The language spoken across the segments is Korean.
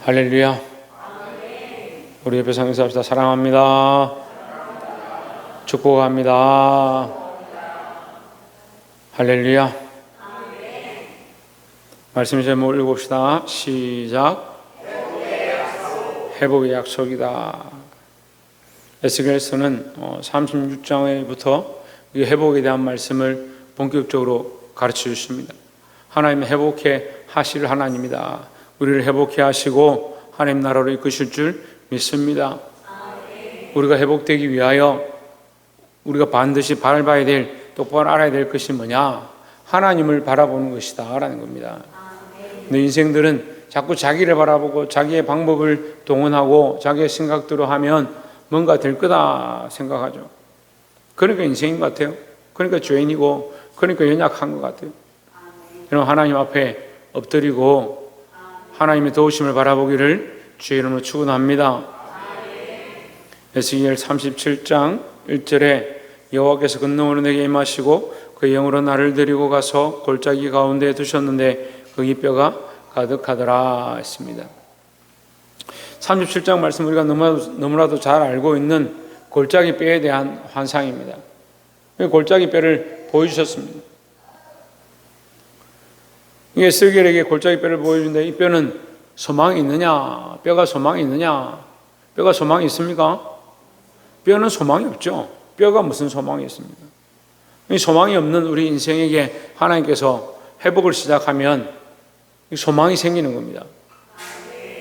할렐루야. 우리 옆에 상에서 합시다. 사랑합니다. 축복합니다. 할렐루야. 말씀 제목 읽어봅시다. 시작. 회복의 약속이다. 에스겔서는 36장부터 이 회복에 대한 말씀을 본격적으로 가르쳐 주십니다. 하나님은 회복해 하실 하나님이다. 우리를 회복해 하시고 하나님 나라로 이끄실 줄 믿습니다. 우리가 회복되기 위하여 우리가 반드시 밟아야 될, 똑바로 알아야 될 것이 뭐냐? 하나님을 바라보는 것이다 라는 겁니다. 근데 인생들은 자꾸 자기를 바라보고 자기의 방법을 동원하고 자기의 생각대로 하면 뭔가 될 거다 생각하죠. 그러니까 인생인 것 같아요. 그러니까 죄인이고, 그러니까 연약한 것 같아요. 여러분, 하나님 앞에 엎드리고 하나님의 도우심을 바라보기를 주의 이름으로 축원합니다. 에스겔 37장 1절에 여호와께서 건너오는 내게 임하시고 그 영으로 나를 데리고 가서 골짜기 가운데에 두셨는데 거기 뼈가 가득하더라 했습니다. 37장 말씀 우리가 너무나도 잘 알고 있는 골짜기 뼈에 대한 환상입니다. 골짜기 뼈를 보여주셨습니다. 이게 에스겔에게 골짜기 뼈를 보여주는데 이 뼈는 소망이 있느냐? 뼈가 소망이 있느냐? 뼈가 소망이 있습니까? 뼈는 소망이 없죠. 뼈가 무슨 소망이 있습니까? 이 소망이 없는 우리 인생에게 하나님께서 회복을 시작하면 소망이 생기는 겁니다.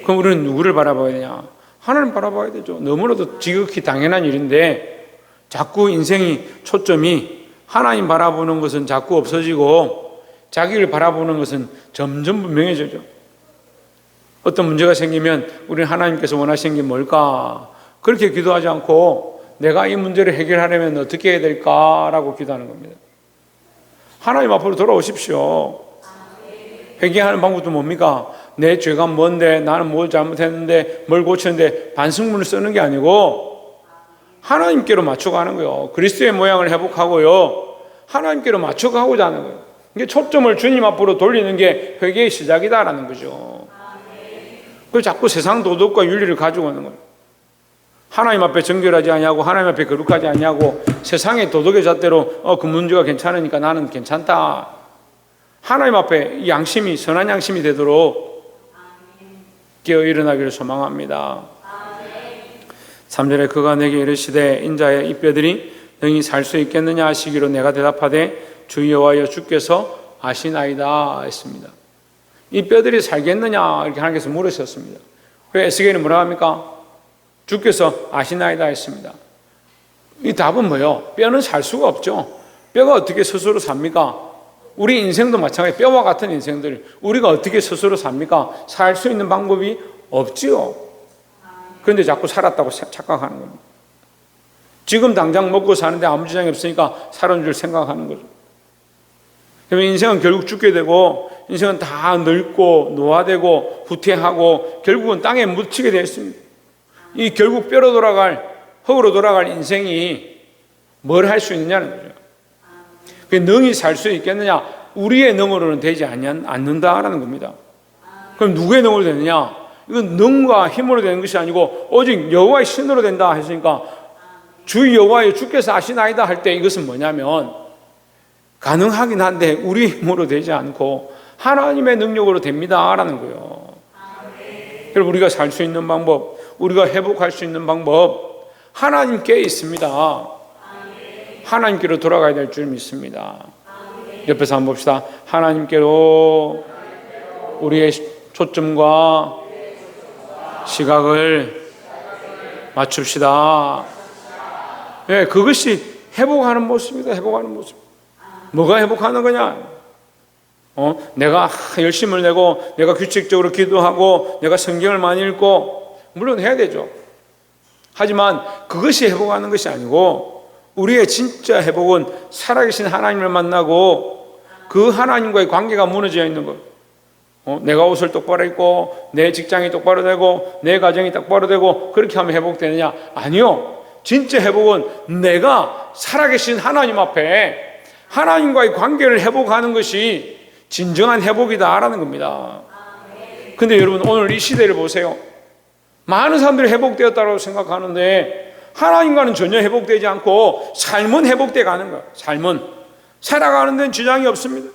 그럼 우리는 누구를 바라봐야 되냐? 하나님 바라봐야 되죠. 너무나도 지극히 당연한 일인데 자꾸 인생이 초점이 하나님 바라보는 것은 자꾸 없어지고 자기를 바라보는 것은 점점 분명해지죠. 어떤 문제가 생기면 우리는 하나님께서 원하시는 게 뭘까? 그렇게 기도하지 않고 내가 이 문제를 해결하려면 어떻게 해야 될까라고 기도하는 겁니다. 하나님 앞으로 돌아오십시오. 회개하는 방법도 뭡니까? 내 죄가 뭔데, 나는 뭘 잘못했는데, 뭘 고쳤는데 반성문을 쓰는 게 아니고 하나님께로 맞춰가는 거예요. 그리스도의 모양을 회복하고요, 하나님께로 맞춰가고자 하는 거예요. 이게 초점을 주님 앞으로 돌리는 게 회개의 시작이다라는 거죠. 그래서 자꾸 세상 도덕과 윤리를 가지고 오는 거예요. 하나님 앞에 정결하지 않냐고, 하나님 앞에 거룩하지 않냐고, 세상의 도덕의 잣대로 그 문제가 괜찮으니까 나는 괜찮다. 하나님 앞에 양심이, 선한 양심이 되도록 깨어 일어나기를 소망합니다. 3절에 그가 내게 이르시되 인자의 이 뼈들이 능히 살 수 있겠느냐 하시기로 내가 대답하되 주 여호와여 주께서 아시나이다 했습니다. 이 뼈들이 살겠느냐 이렇게 하나님께서 물으셨습니다. 그래서 에스겔이 뭐라 합니까? 주께서 아시나이다 했습니다. 이 답은 뭐예요? 뼈는 살 수가 없죠. 뼈가 어떻게 스스로 삽니까? 우리 인생도 마찬가지. 뼈와 같은 인생들 우리가 어떻게 스스로 삽니까? 살 수 있는 방법이 없지요. 그런데 자꾸 살았다고 착각하는 겁니다. 지금 당장 먹고 사는데 아무 지장이 없으니까 살은 줄 생각하는 거죠. 그러면 인생은 결국 죽게 되고 인생은 다 늙고 노화되고 후퇴하고 결국은 땅에 묻히게 되어 있습니다. 이 결국 뼈로 돌아갈, 흙으로 돌아갈 인생이 뭘 할 수 있느냐는 거죠. 그 능히 살 수 있겠느냐? 우리의 능으로는 되지 않는다라는 겁니다. 그럼 누구의 능으로 되느냐? 이건 능과 힘으로 되는 것이 아니고 오직 여호와의 신으로 된다 했으니까 주 여호와의 주께서 아시나이다 할 때 이것은 뭐냐면 가능하긴 한데 우리 힘으로 되지 않고 하나님의 능력으로 됩니다라는 거예요. 그래서 우리가 살 수 있는 방법, 우리가 회복할 수 있는 방법 하나님께 있습니다. 하나님께로 돌아가야 될 줄 믿습니다. 옆에서 한번 봅시다. 하나님께로 우리의 초점과 시각을 맞춥시다. 네, 그것이 회복하는 모습입니다. 회복하는 모습. 뭐가 회복하는 거냐? 내가 열심을 내고 내가 규칙적으로 기도하고 내가 성경을 많이 읽고 물론 해야 되죠. 하지만 그것이 회복하는 것이 아니고 우리의 진짜 회복은 살아계신 하나님을 만나고 그 하나님과의 관계가 무너져 있는 거예요. 내가 옷을 똑바로 입고 내 직장이 똑바로 되고 내 가정이 똑바로 되고 그렇게 하면 회복되느냐? 아니요. 진짜 회복은 내가 살아계신 하나님 앞에 하나님과의 관계를 회복하는 것이 진정한 회복이다라는 겁니다. 근데 여러분 오늘 이 시대를 보세요. 많은 사람들이 회복되었다고 생각하는데 하나님과는 전혀 회복되지 않고 삶은 회복돼 가는 거예요. 삶은 살아가는 데는 지장이 없습니다.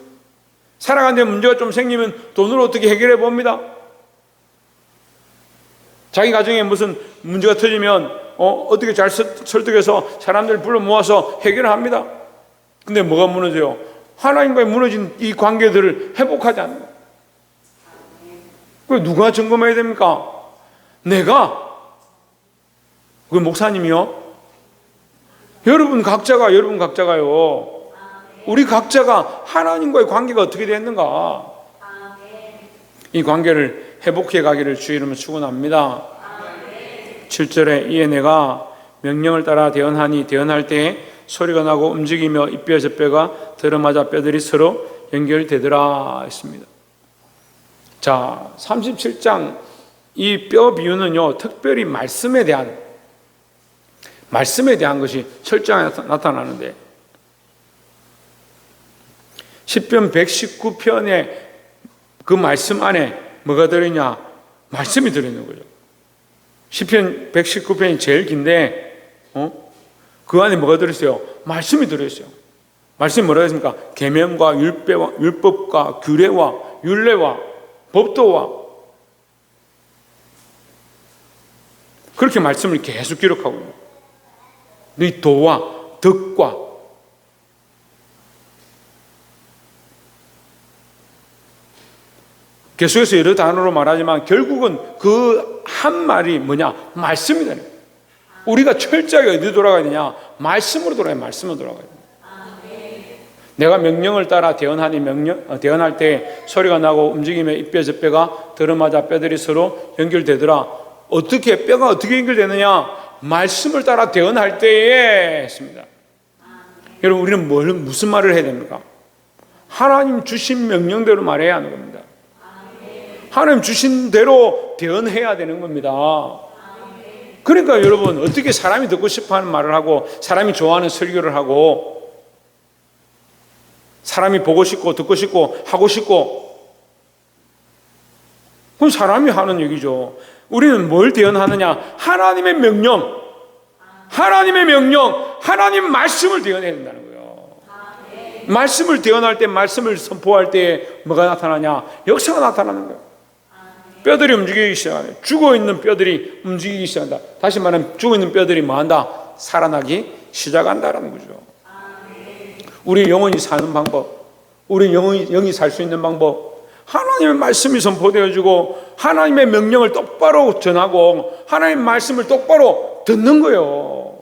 살아가는 데 문제가 좀 생기면 돈으로 어떻게 해결해 봅니다. 자기 가정에 무슨 문제가 터지면 어떻게 잘 설득해서 사람들 불러 모아서 해결을 합니다. 근데 뭐가 무너져요? 하나님과의 무너진 이 관계들을 회복하지 않는 거예요. 그걸 누가 점검해야 됩니까? 내가? 그 목사님이요? 여러분 각자가요. 우리 각자가 하나님과의 관계가 어떻게 됐는가? 이 관계를 회복해 가기를 주의 이름으로 축원합니다. 7절에 이에 내가 명령을 따라 대언하니 대언할 때에 소리가 나고 움직이며 이 뼈 저 뼈가 들어맞아 뼈들이 서로 연결되더라 했습니다. 자, 37장 이 뼈 비유는요, 특별히 말씀에 대한 것이 철저하게 나타나는데, 시편 119편의 그 말씀 안에 뭐가 들어있냐? 말씀이 들어있는 거죠. 시편 119편이 제일 긴데, 그 안에 뭐가 들어있어요? 말씀이 들어있어요. 말씀이 뭐라고 했습니까? 계명과 율법과 규례와 율례와 법도와, 그렇게 말씀을 계속 기록하고 있는 이 도와 덕과, 계속해서 여러 단어로 말하지만 결국은 그 한 말이 뭐냐? 말씀이다. 우리가 철저하게 어디 돌아가야 되냐? 말씀으로 돌아가야 돼요. 말씀으로 돌아가야 돼요. 내가 명령을 따라 대언하니 대언할 때 소리가 나고 움직임에 이 뼈 저 뼈가 들어맞아 뼈들이 서로 연결되더라. 어떻게 뼈가 어떻게 연결되느냐? 말씀을 따라 대언할 때에 했습니다. 여러분, 우리는 무슨 말을 해야 됩니까? 하나님 주신 명령대로 말해야 하는 겁니다. 하나님 주신 대로 대언해야 되는 겁니다. 그러니까 여러분, 어떻게 사람이 듣고 싶어하는 말을 하고 사람이 좋아하는 설교를 하고 사람이 보고 싶고 듣고 싶고 하고 싶고, 그건 사람이 하는 얘기죠. 우리는 뭘 대언하느냐? 하나님의 명령, 하나님 말씀을 대언해야 된다는 거예요. 말씀을 대언할 때, 말씀을 선포할 때 뭐가 나타나냐? 역사가 나타나는 거예요. 뼈들이 움직이기 시작한다. 죽어있는 뼈들이 움직이기 시작한다. 다시 말하면 죽어있는 뼈들이 뭐한다? 살아나기 시작한다라는 거죠. 우리 영혼이 사는 방법, 우리 영이 살 수 있는 방법, 하나님의 말씀이 선포되어지고 하나님의 명령을 똑바로 전하고 하나님의 말씀을 똑바로 듣는 거예요.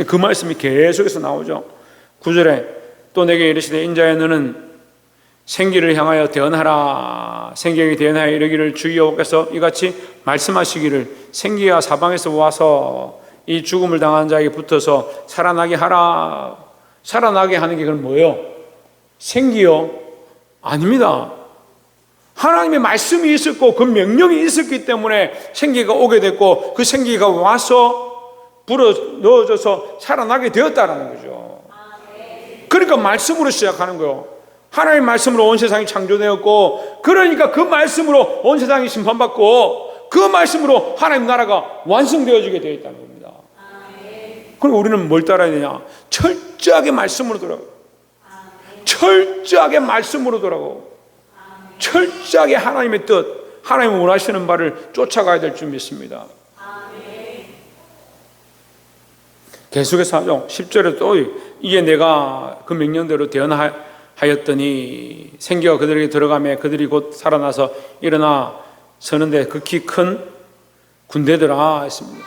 그 말씀이 계속해서 나오죠. 9절에 또 내게 이르시되 인자야 너는 생기를 향하여 대언하라. 생기에게 대언하여 이르기를 주 여호와께서 이같이 말씀하시기를 생기가 사방에서 와서 이 죽음을 당한 자에게 붙어서 살아나게 하라. 살아나게 하는 게 그럼 뭐예요? 생기요? 아닙니다. 하나님의 말씀이 있었고 그 명령이 있었기 때문에 생기가 오게 됐고 그 생기가 와서 불어 넣어져서 살아나게 되었다라는 거죠. 그러니까 말씀으로 시작하는 거예요. 하나님의 말씀으로 온 세상이 창조되었고, 그러니까 그 말씀으로 온 세상이 심판받고 그 말씀으로 하나님 나라가 완성되어지게 되어 있다는 겁니다. 그럼 우리는 뭘 따라야 되냐? 철저하게 말씀으로 돌아가고, 철저하게 말씀으로 돌아가고, 철저하게 하나님의 뜻, 하나님이 원하시는 바를 쫓아가야 될 줄 믿습니다. 계속해서 하죠. 10절에 또 이게 내가 그 명령대로 대언하였더니 생기가 그들에게 들어가며 그들이 곧 살아나서 일어나 서는데 극히 큰 군대더라 했습니다.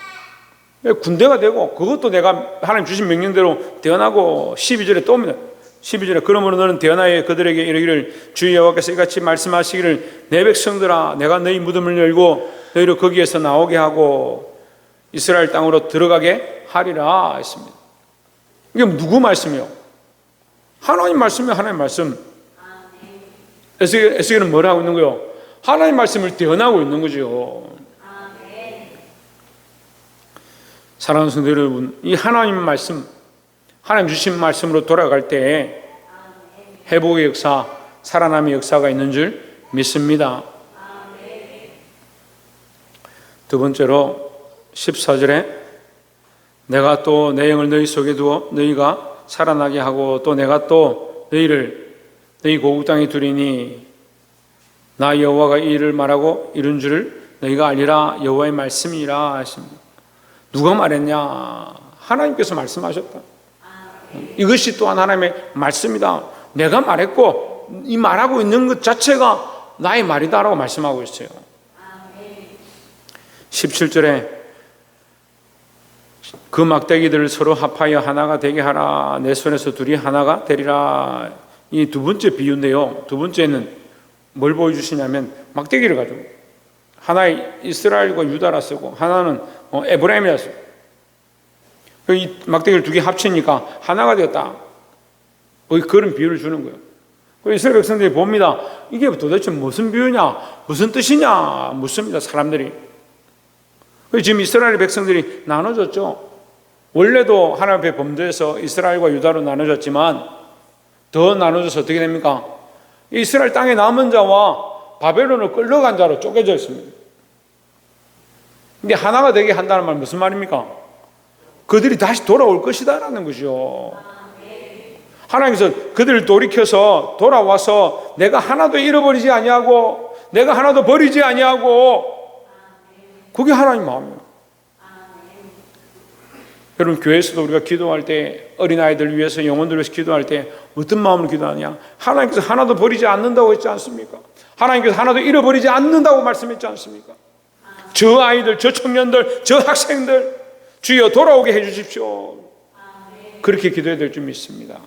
군대가 되고 그것도 내가 하나님 주신 명령대로 대언하고, 12절에 또 옵니다. 12절에 그러므로 너는 대언하여 그들에게 이르기를 주 여호와께서 이같이 말씀하시기를 내 백성들아 내가 너희 무덤을 열고 너희를 거기에서 나오게 하고 이스라엘 땅으로 들어가게 하리라 했습니다. 이게 누구 말씀이요? 하나님 말씀이요. 하나님 말씀. 에스겔은 뭘 하고 있는 거요? 하나님 말씀을 대언하고 있는 거죠. 사랑하는 성도 여러분, 이 하나님 말씀, 하나님 주신 말씀으로 돌아갈 때 회복의 역사, 살아남의 역사가 있는 줄 믿습니다. 두 번째로 14절에 내가 또 내 영을 너희 속에 두어 너희가 살아나게 하고 또 내가 또 너희를 너희 고국 땅에 두리니 나 여호와가 이 일을 말하고 이룬 줄을 너희가 알리라. 여호와의 말씀이라 하십니다. 누가 말했냐? 하나님께서 말씀하셨다. 이것이 또한 하나님의 말씀이다. 내가 말했고 이 말하고 있는 것 자체가 나의 말이다라고 말씀하고 있어요. 17절에 그 막대기들을 서로 합하여 하나가 되게 하라. 내 손에서 둘이 하나가 되리라. 이 두 번째 비유인데요. 두 번째는 뭘 보여주시냐면 막대기를 가지고 하나의 이스라엘과 유다라 쓰고 하나는 에브라임이라 쓰고 이 막대기를 두 개 합치니까 하나가 되었다. 그런 비유를 주는 거예요. 그래서 이스라엘 백성들이 봅니다. 이게 도대체 무슨 비유냐, 무슨 뜻이냐 묻습니다. 사람들이. 지금 이스라엘 백성들이 나눠졌죠. 원래도 하나님 앞에 범죄해서 이스라엘과 유다로 나눠졌지만 더 나눠져서 어떻게 됩니까? 이스라엘 땅에 남은 자와 바벨론으로 끌려간 자로 쪼개져 있습니다. 근데 하나가 되게 한다는 말 무슨 말입니까? 그들이 다시 돌아올 것이다 라는 것이죠. 하나님께서 그들을 돌이켜서 돌아와서 내가 하나도 잃어버리지 아니하고 내가 하나도 버리지 아니하고, 그게 하나님 마음이에요. 여러분, 교회에서도 우리가 기도할 때 어린아이들 위해서 영혼들 위해서 기도할 때 어떤 마음으로 기도하냐? 하나님께서 하나도 버리지 않는다고 했지 않습니까? 하나님께서 하나도 잃어버리지 않는다고 말씀했지 않습니까? 저 아이들, 저 청년들, 저 학생들 주여 돌아오게 해주십시오. 그렇게 기도해야 될 줄 믿습니다.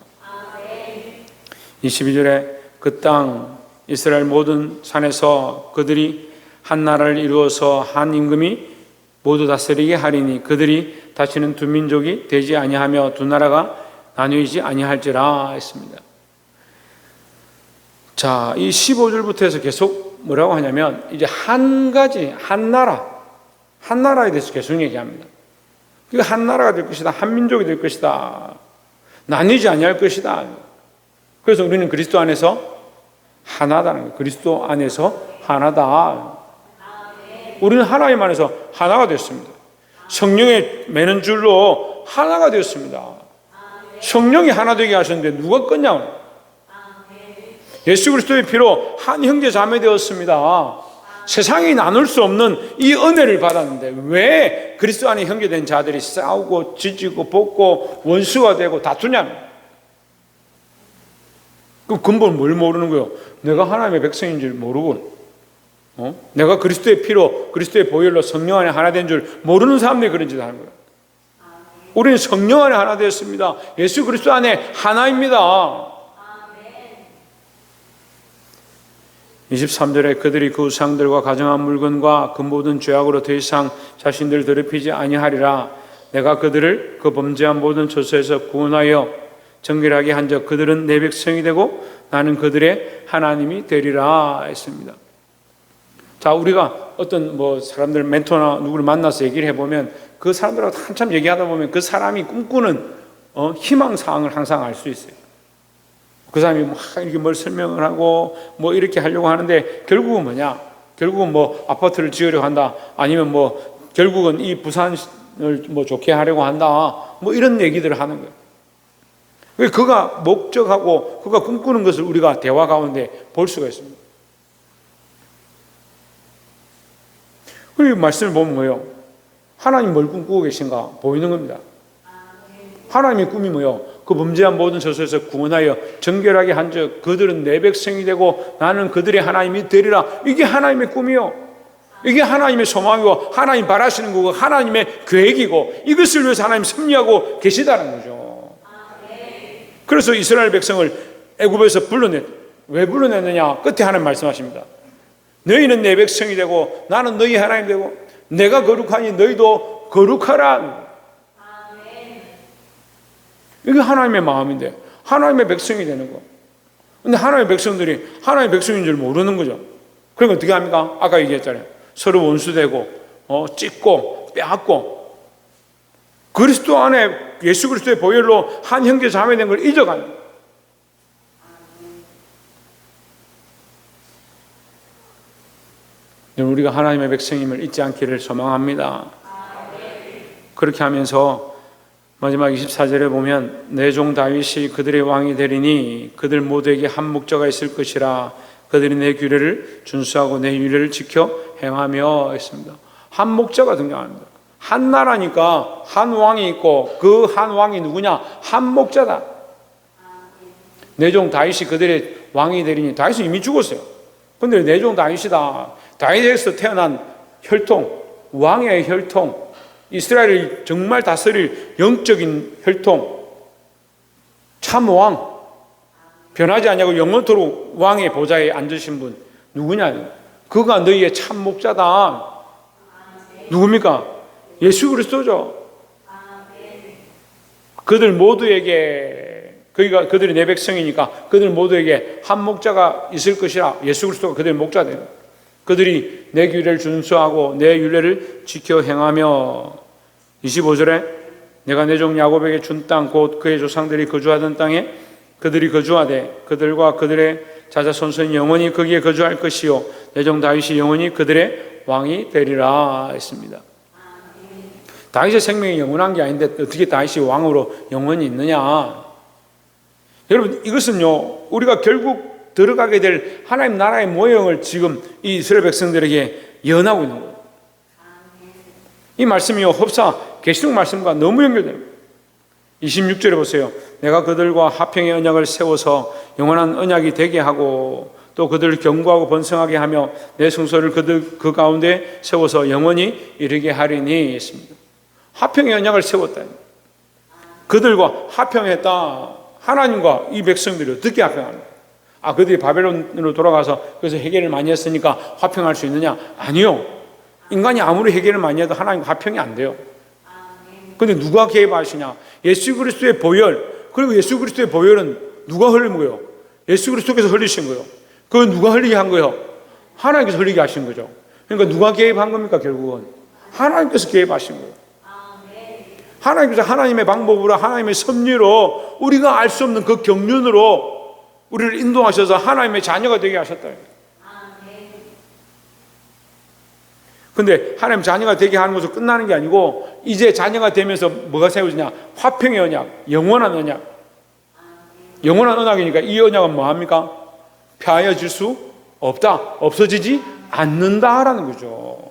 22절에 그 땅 이스라엘 모든 산에서 그들이 한 나라를 이루어서 한 임금이 모두 다스리게 하리니 그들이 다시는 두 민족이 되지 아니하며 두 나라가 나뉘지 아니할지라 했습니다. 자, 이 15절부터 해서 계속 뭐라고 하냐면 이제 한 가지, 한 나라에 대해서 계속 얘기합니다. 그러니까 한 나라가 될 것이다. 한 민족이 될 것이다. 나뉘지 아니할 것이다. 그래서 우리는 그리스도 안에서 하나다는 거예요. 그리스도 안에서 하나다. 우리는 하나님 안에서 하나가 됐습니다. 성령에 매는 줄로 하나가 되었습니다. 성령이 하나 되게 하셨는데 누가 껐냐고. 예수 그리스도의 피로 한 형제 자매 되었습니다. 세상이 나눌 수 없는 이 은혜를 받았는데 왜 그리스도 안에 형제된 자들이 싸우고 지지고 볶고 원수가 되고 다투냐면, 그 근본 뭘 모르는 거예요? 내가 하나님의 백성인 줄 모르고, 내가 그리스도의 피로 그리스도의 보혈로 성령 안에 하나 된 줄 모르는 사람들이 그런 짓을 하는 거예요. 우리는 성령 안에 하나 되었습니다. 예수 그리스도 안에 하나입니다. 23절에 그들이 그 우상들과 가정한 물건과 그 모든 죄악으로 더 이상 자신들을 더럽히지 아니하리라. 내가 그들을 그 범죄한 모든 처소에서 구원하여 정결하게 한 적 그들은 내 백성이 되고 나는 그들의 하나님이 되리라 했습니다. 자, 우리가 어떤 사람들 멘토나 누구를 만나서 얘기를 해보면 그 사람들하고 한참 얘기하다 보면 그 사람이 꿈꾸는 희망사항을 항상 알 수 있어요. 그 사람이 막 이렇게 뭘 설명을 하고 이렇게 하려고 하는데 결국은 뭐냐? 결국은 아파트를 지으려고 한다. 아니면 결국은 이 부산을 좋게 하려고 한다. 이런 얘기들을 하는 거예요. 그가 목적하고 그가 꿈꾸는 것을 우리가 대화 가운데 볼 수가 있습니다. 그리고 말씀을 보면 뭐예요? 하나님 뭘 꿈꾸고 계신가 보이는 겁니다. 하나님의 꿈이 뭐예요? 그 범죄한 모든 저소에서 구원하여 정결하게 한 적 그들은 내 백성이 되고 나는 그들의 하나님이 되리라. 이게 하나님의 꿈이요. 이게 하나님의 소망이고 하나님 바라시는 거고 하나님의 계획이고 이것을 위해서 하나님 섭리하고 계시다는 거죠. 그래서 이스라엘 백성을 애굽에서 왜 불러냈느냐? 끝에 하나님 말씀하십니다. 너희는 내 백성이 되고 나는 너희 하나님 되고 내가 거룩하니 너희도 거룩하라. 이게 하나님의 마음인데 하나님의 백성이 되는 거. 근데 하나님의 백성들이 하나님의 백성인 줄 모르는 거죠. 그러니까 어떻게 합니까? 아까 얘기했잖아요. 서로 원수되고 찢고 빼앗고 그리스도 안에 예수 그리스도의 보혈로 한 형제 자매 된 걸 잊어가는 거예요. 우리가 하나님의 백성임을 잊지 않기를 소망합니다. 그렇게 하면서 마지막 24절에 보면 내 종 다윗이 그들의 왕이 되리니 그들 모두에게 한 목자가 있을 것이라 그들이 내 규례를 준수하고 내 율례를 지켜 행하며 했습니다. 한 목자가 등장합니다. 한 나라니까 한 왕이 있고 그 한 왕이 누구냐? 한 목자다. 내 종 다윗이 그들의 왕이 되리니 다윗은 이미 죽었어요. 근데 내 종 다윗이다. 다윗에서 태어난 혈통, 왕의 혈통, 이스라엘을 정말 다스릴 영적인 혈통, 참 왕, 변하지 않냐고 영원토록 왕의 보좌에 앉으신 분 누구냐? 그가 너희의 참 목자다. 누굽니까? 예수 그리스도죠. 그들 모두에게, 그들이 내 백성이니까 그들 모두에게 한 목자가 있을 것이라. 예수 그리스도가 그들의 목자다. 그들이 내 규례를 준수하고 내 율례를 지켜 행하며 25절에 내가 내 종 야곱에게 준 땅 곧 그의 조상들이 거주하던 땅에 그들이 거주하되 그들과 그들의 자자손손이 영원히 거기에 거주할 것이요 내 종 다윗이 영원히 그들의 왕이 되리라 했습니다. 다윗의 생명이 영원한 게 아닌데 어떻게 다윗이 왕으로 영원히 있느냐? 여러분, 이것은요 우리가 결국 들어가게 될 하나님 나라의 모형을 지금 이 이스라엘 백성들에게 예언하고 있는 거예요. 이 말씀이요 흡사 계시록 말씀과 너무 연결됩니다. 26절에 보세요. 내가 그들과 화평의 언약을 세워서 영원한 언약이 되게 하고 또 그들을 견고하고 번성하게 하며 내 성소를 그 가운데 세워서 영원히 이르게 하리니 했습니다. 화평의 언약을 세웠다. 그들과 화평했다. 하나님과 이 백성들이 어떻게 화평합니까? 그들이 바벨론으로 돌아가서 그래서 해결을 많이 했으니까 화평할 수 있느냐? 아니요. 인간이 아무리 해결을 많이 해도 하나님과 화평이 안 돼요. 그런데 누가 개입하시냐? 예수 그리스도의 보혈. 그리고 예수 그리스도의 보혈은 누가 흘린 거예요? 예수 그리스도께서 흘리신 거예요. 그건 누가 흘리게 한 거예요? 하나님께서 흘리게 하신 거죠. 그러니까 누가 개입한 겁니까? 결국은 하나님께서 개입하신 거예요. 하나님께서 하나님의 방법으로 하나님의 섭리로 우리가 알 수 없는 그 경륜으로 우리를 인도하셔서 하나님의 자녀가 되게 하셨다. 근데 하나님 자녀가 되게 하는 것으로 끝나는 게 아니고 이제 자녀가 되면서 뭐가 세워지냐? 화평의 언약, 영원한 언약. 영원한 언약이니까 이 언약은 뭐합니까? 폐하여질 수 없다. 없어지지 않는다라는 거죠.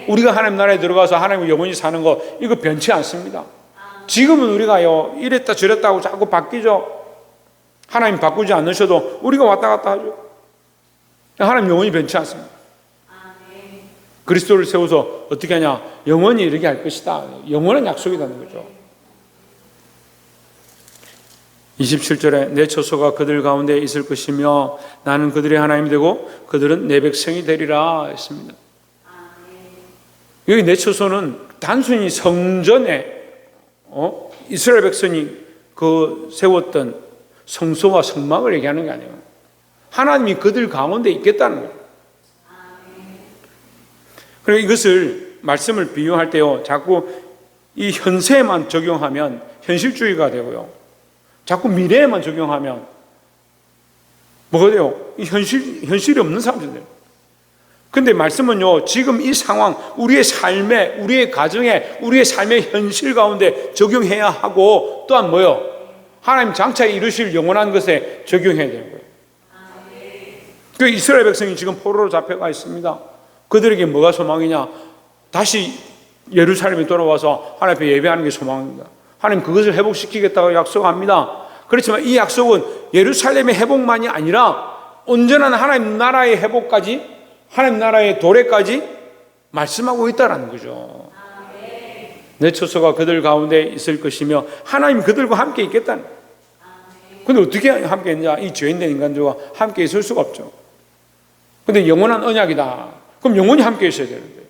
우리가 하나님 나라에 들어가서 하나님과 영원히 사는 거 이거 변치 않습니다. 지금은 우리가요 이랬다 저랬다 하고 자꾸 바뀌죠. 하나님 바꾸지 않으셔도 우리가 왔다 갔다 하죠. 하나님 영원히 변치 않습니다. 그리스도를 세워서 어떻게 하냐? 영원히 이르게 할 것이다. 영원한 약속이라는 거죠. 27절에 내 처소가 그들 가운데 있을 것이며 나는 그들의 하나님이 되고 그들은 내 백성이 되리라 했습니다. 여기 내 처소는 단순히 성전에 이스라엘 백성이 그 세웠던 성소와 성막을 얘기하는 게 아니에요. 하나님이 그들 가운데 있겠다는 거예요. 그리고 이것을 말씀을 비유할 때요 자꾸 이 현세에만 적용하면 현실주의가 되고요 자꾸 미래에만 적용하면 뭐가 돼요? 이 현실이 없는 사람들이 돼요. 근데 말씀은요 지금 이 상황 우리의 삶에 우리의 가정에 우리의 삶의 현실 가운데 적용해야 하고 또한 뭐요? 하나님 장차 이루실 영원한 것에 적용해야 되는 거예요. 그 이스라엘 백성이 지금 포로로 잡혀가 있습니다. 그들에게 뭐가 소망이냐? 다시 예루살렘에 돌아와서 하나님 앞에 예배하는 게 소망입니다. 하나님 그것을 회복시키겠다고 약속합니다. 그렇지만 이 약속은 예루살렘의 회복만이 아니라 온전한 하나님 나라의 회복까지 하나님 나라의 도래까지 말씀하고 있다는 거죠. 내 처소가 그들 가운데 있을 것이며 하나님 그들과 함께 있겠다는 거예요. 근데 어떻게 함께 있냐? 이 죄인된 인간들과 함께 있을 수가 없죠. 근데 영원한 언약이다. 그럼 영원히 함께 있어야 되는데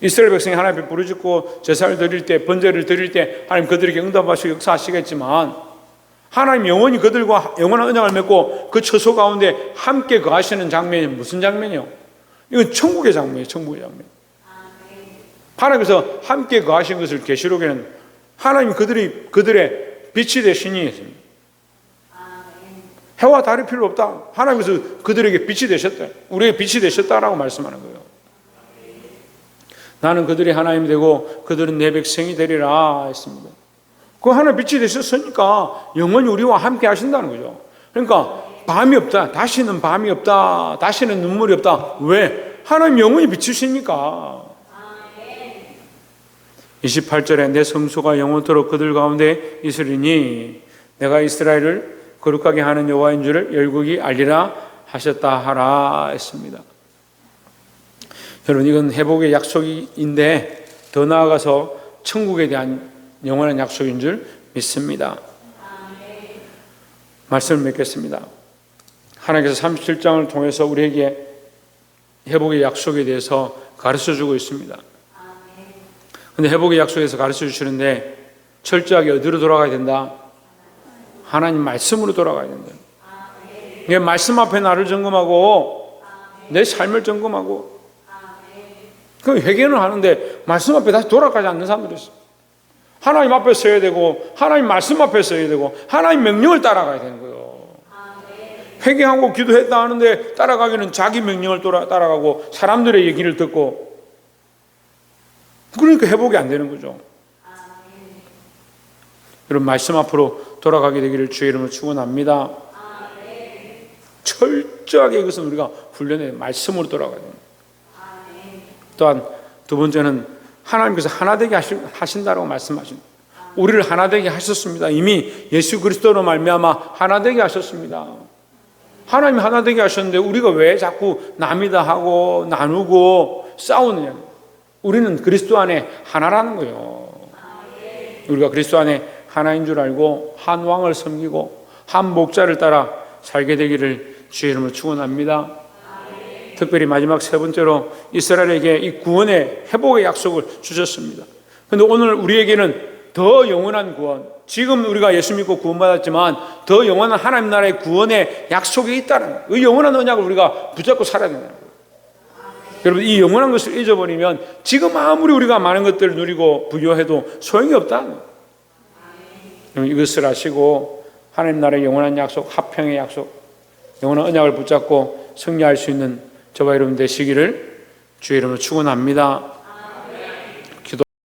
이스라엘 백성이 하나님 앞에 부르짖고 제사를 드릴 때 번제를 드릴 때 하나님 그들에게 응답하시고 역사하시겠지만 하나님 영원히 그들과 영원한 언약을 맺고 그 처소 가운데 함께 거하시는 장면이 무슨 장면이요? 이건 천국의 장면이에요. 천국의 장면. 하나님께서 함께 거하신 것을 계시록에는 하나님 그들의 빛이 되시니 했습니다. 해와 달이 필요 없다. 하나님께서 그들에게 빛이 되셨다. 우리에게 빛이 되셨다라고 말씀하는 거예요. 나는 그들이 하나님이 되고 그들은 내 백성이 되리라 했습니다. 그 하나님 빛이 되셨으니까 영원히 우리와 함께 하신다는 거죠. 그러니까 밤이 없다. 다시는 밤이 없다. 다시는 눈물이 없다. 왜? 하나님 영원히 비추시니까. 28절에 내 성소가 영원토록 그들 가운데 있으리니 내가 이스라엘을 거룩하게 하는 여호와인 줄을 열국이 알리라 하셨다 하라 했습니다. 여러분, 이건 회복의 약속인데 더 나아가서 천국에 대한 영원한 약속인 줄 믿습니다. 말씀을 맺겠습니다. 하나님께서 37장을 통해서 우리에게 회복의 약속에 대해서 가르쳐주고 있습니다. 그런데 회복의 약속에서 가르쳐주시는데 철저하게 어디로 돌아가야 된다? 하나님 말씀으로 돌아가야 된다. 이게 말씀 앞에 나를 점검하고 내 삶을 점검하고 그 회개는 하는데 말씀 앞에 다시 돌아가지 않는 사람들이 있어요. 하나님 앞에 서야 되고 하나님 말씀 앞에 서야 되고 하나님 명령을 따라가야 되는 거예요. 회개하고 기도했다 하는데 따라가기는 자기 명령을 따라가고 사람들의 얘기를 듣고 그러니까 회복이 안 되는 거죠. 여러분, 말씀 앞으로 돌아가게 되기를 주의 이름으로 축원합니다. 철저하게 이것은 우리가 훈련해 말씀으로 돌아가야 됩니다. 또한 두 번째는 하나님께서 하나 되게 하신다라고 말씀하십니다. 우리를 하나 되게 하셨습니다. 이미 예수 그리스도로 말미암아 하나 되게 하셨습니다. 하나님이 하나 되게 하셨는데 우리가 왜 자꾸 남이다 하고 나누고 싸우느냐. 우리는 그리스도 안에 하나라는 거예요. 우리가 그리스도 안에 하나인 줄 알고 한 왕을 섬기고 한 목자를 따라 살게 되기를 주의 이름으로 축원합니다. 특별히 마지막 세 번째로 이스라엘에게 이 구원의 회복의 약속을 주셨습니다. 그런데 오늘 우리에게는 더 영원한 구원, 지금 우리가 예수 믿고 구원받았지만 더 영원한 하나님 나라의 구원의 약속이 있다는 거예요. 그 영원한 언약을 우리가 붙잡고 살아야 된다는 거예요. 여러분, 이 영원한 것을 잊어버리면 지금 아무리 우리가 많은 것들을 누리고 부유해도 소용이 없다는 거예요. 이것을 아시고 하나님 나라의 영원한 약속, 화평의 약속, 영원한 언약을 붙잡고 승리할 수 있는 저와 여러분 되시기를 주의 이름으로 축원합니다.